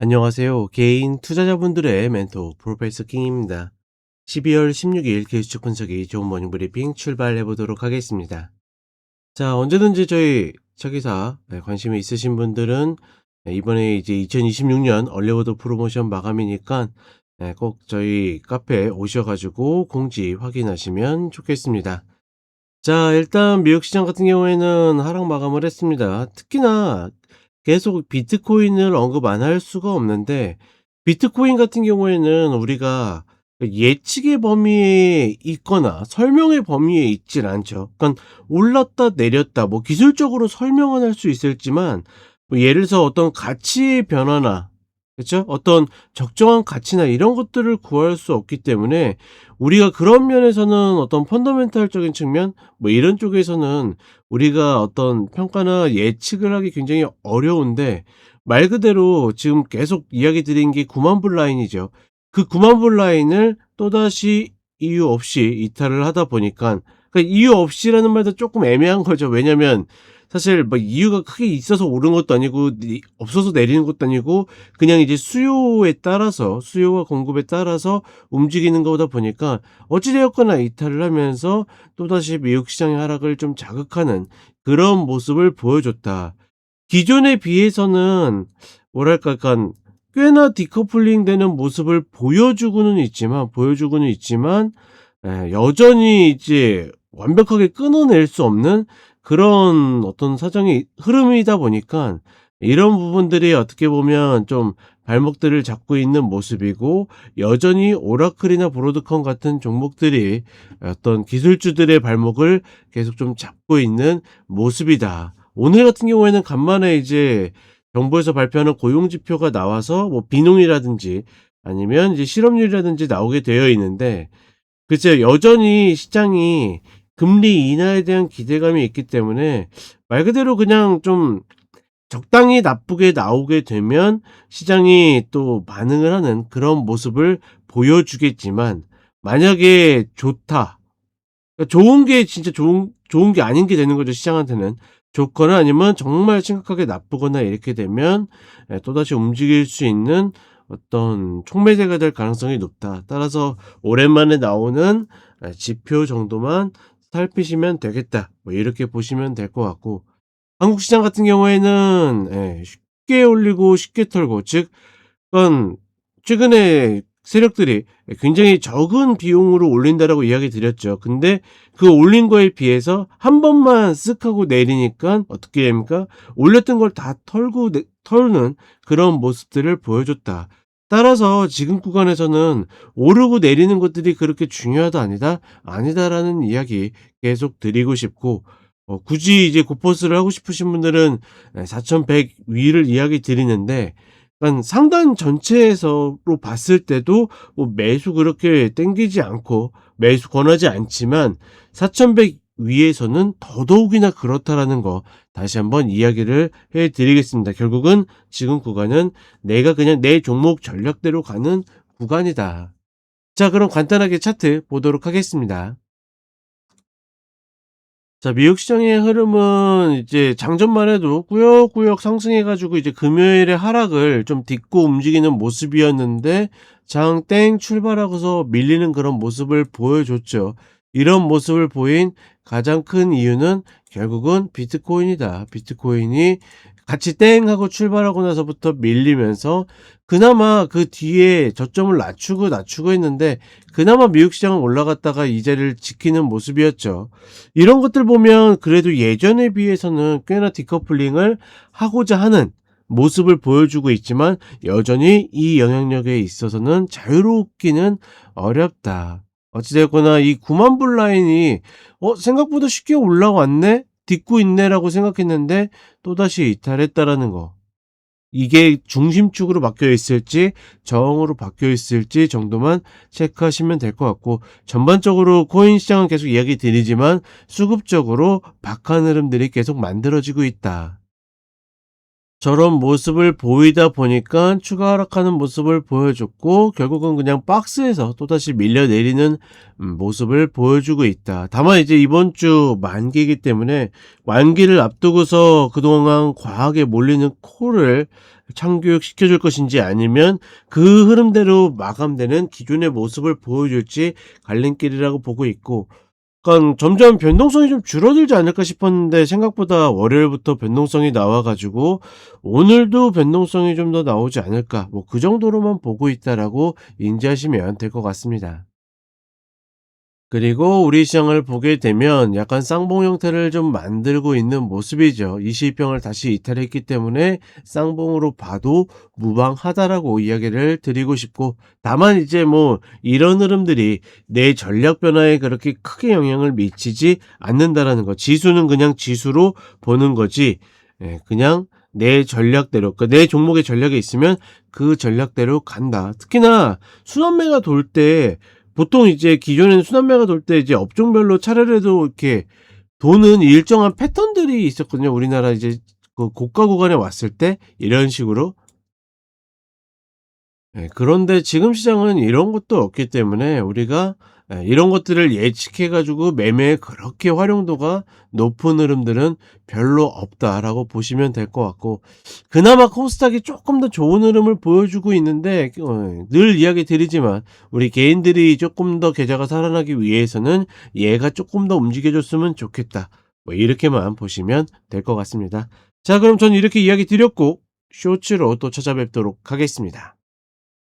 안녕하세요. 개인 투자자분들의 멘토 프로페서 킹입니다. 12월 16일 기술적 분석이 좋은 모닝 브리핑 출발해 보도록 하겠습니다. 자, 언제든지 저희 차기사 관심이 있으신 분들은 이번에 이제 2026년 얼리버드 프로모션 마감이니까 꼭 저희 카페에 오셔가지고 공지 확인하시면 좋겠습니다. 자, 일단 미국 시장 같은 경우에는 하락 마감을 했습니다. 특히나 계속 비트코인을 언급 안 할 수가 없는데, 비트코인 같은 경우에는 우리가 예측의 범위에 있거나 설명의 범위에 있질 않죠. 그러니까 올랐다 내렸다 뭐 기술적으로 설명은 할 수 있을지만, 뭐 예를 들어서 어떤 가치의 변화나, 그렇죠? 어떤 적정한 가치나 이런 것들을 구할 수 없기 때문에, 우리가 그런 면에서는 어떤 펀더멘탈적인 측면 뭐 이런 쪽에서는 우리가 어떤 평가나 예측을 하기 굉장히 어려운데, 말 그대로 지금 계속 이야기 드린 게 9만 불 라인이죠. 그 9만 불 라인을 또다시 이유 없이 이탈을 하다 보니까, 그러니까 이유 없이라는 말도 조금 애매한 거죠. 왜냐면 사실 뭐 이유가 크게 있어서 오른 것도 아니고 없어서 내리는 것도 아니고, 그냥 이제 수요에 따라서, 수요와 공급에 따라서 움직이는 거다 보니까 어찌 되었거나 이탈을 하면서 또다시 미국 시장의 하락을 좀 자극하는 그런 모습을 보여줬다. 기존에 비해서는 뭐랄까 약간 꽤나 디커플링 되는 모습을 보여주고는 있지만 여전히 이제 완벽하게 끊어낼 수 없는 그런 어떤 사정이 흐름이다 보니까, 이런 부분들이 어떻게 보면 좀 발목들을 잡고 있는 모습이고, 여전히 오라클이나 브로드컴 같은 종목들이 어떤 기술주들의 발목을 계속 좀 잡고 있는 모습이다. 오늘 같은 경우에는 간만에 이제 정부에서 발표하는 고용 지표가 나와서 뭐 비농이라든지 아니면 이제 실업률이라든지 나오게 되어 있는데, 글쎄요, 여전히 시장이 금리 인하에 대한 기대감이 있기 때문에 말 그대로 그냥 좀 적당히 나쁘게 나오게 되면 시장이 또 반응을 하는 그런 모습을 보여주겠지만, 만약에 좋다, 그러니까 좋은 게 진짜 좋은 게 아닌 게 되는 거죠, 시장한테는. 좋거나 아니면 정말 심각하게 나쁘거나 이렇게 되면 또다시 움직일 수 있는 어떤 촉매제가 될 가능성이 높다. 따라서 오랜만에 나오는 지표 정도만 살피시면 되겠다. 뭐 이렇게 보시면 될 것 같고, 한국 시장 같은 경우에는 쉽게 올리고 쉽게 털고, 즉 그건 최근에 세력들이 굉장히 적은 비용으로 올린다라고 이야기 드렸죠. 근데 그 올린 거에 비해서 한 번만 쓱 하고 내리니까 어떻게 됩니까? 올렸던 걸 다 털는 그런 모습들을 보여줬다. 따라서 지금 구간에서는 오르고 내리는 것들이 그렇게 중요하다 아니다? 아니다라는 이야기 계속 드리고 싶고, 굳이 이제 고퍼스를 하고 싶으신 분들은 4,100 위를 이야기 드리는데, 그러니까 상단 전체에서로 봤을 때도 뭐 매수 그렇게 땡기지 않고 매수 권하지 않지만, 4,100 위에서는 더더욱이나 그렇다라는 거 다시 한번 이야기를 해 드리겠습니다. 결국은 지금 구간은 내가 그냥 내 종목 전략대로 가는 구간이다. 자, 그럼 간단하게 차트 보도록 하겠습니다. 자, 미국 시장의 흐름은 이제 장전만 해도 꾸역꾸역 상승해 가지고 이제 금요일에 하락을 좀 딛고 움직이는 모습이었는데, 장 땡 출발하고서 밀리는 그런 모습을 보여줬죠. 이런 모습을 보인 가장 큰 이유는 결국은 비트코인이다. 비트코인이 같이 땡 하고 출발하고 나서부터 밀리면서 그나마 그 뒤에 저점을 낮추고 했는데, 그나마 미국 시장은 올라갔다가 이 자리를 지키는 모습이었죠. 이런 것들 보면 그래도 예전에 비해서는 꽤나 디커플링을 하고자 하는 모습을 보여주고 있지만, 여전히 이 영향력에 있어서는 자유롭기는 어렵다. 어찌되었거나 이 9만 불 라인이 생각보다 쉽게 올라왔네? 딛고 있네라고 생각했는데 또다시 이탈했다라는 거. 이게 중심축으로 바뀌어 있을지 저항으로 바뀌어 있을지 정도만 체크하시면 될 것 같고, 전반적으로 코인 시장은 계속 이야기 드리지만 수급적으로 박한 흐름들이 계속 만들어지고 있다. 저런 모습을 보이다 보니까 추가 하락하는 모습을 보여줬고 결국은 그냥 박스에서 또다시 밀려내리는 모습을 보여주고 있다. 다만 이제 이번 주 만기이기 때문에 만기를 앞두고서 그동안 과하게 몰리는 콜을 참교육시켜 줄 것인지 아니면 그 흐름대로 마감되는 기존의 모습을 보여줄지 갈림길이라고 보고 있고, 그러니까 점점 변동성이 좀 줄어들지 않을까 싶었는데 생각보다 월요일부터 변동성이 나와 가지고 오늘도 변동성이 좀 더 나오지 않을까, 뭐 그 정도로만 보고 있다라고 인지하시면 될 것 같습니다. 그리고 우리 시장을 보게 되면 약간 쌍봉 형태를 좀 만들고 있는 모습이죠. 20평을 다시 이탈했기 때문에 쌍봉으로 봐도 무방하다라고 이야기를 드리고 싶고, 다만 이제 뭐 이런 흐름들이 내 전략 변화에 그렇게 크게 영향을 미치지 않는다라는 거. 지수는 그냥 지수로 보는 거지. 예, 그냥 내 전략대로, 그러니까 내 종목의 전략이 있으면 그 전략대로 간다. 특히나 순환매가 돌때, 보통 이제 기존에는 순환매가 돌 때 이제 업종별로 차례례도 이렇게 도는 일정한 패턴들이 있었거든요. 우리나라 이제 그 고가 구간에 왔을 때 이런 식으로. 예, 그런데 지금 시장은 이런 것도 없기 때문에 우리가 이런 것들을 예측해 가지고 매매에 그렇게 활용도가 높은 흐름들은 별로 없다라고 보시면 될 것 같고, 그나마 코스닥이 쪼끔 더 좋은 흐름을 보여주고 있는데 늘 이야기 드리지만 우리 개인들이 쪼끔 더 계좌가 살아나기 위해서는 '얘가 쪼끔 더 움직여 줬으면 좋겠다.' 뭐 이렇게만 보시면 될 것 같습니다. 자, 그럼 저는 이렇게 이야기 드렸고 쇼츠로 또 찾아뵙도록 하겠습니다.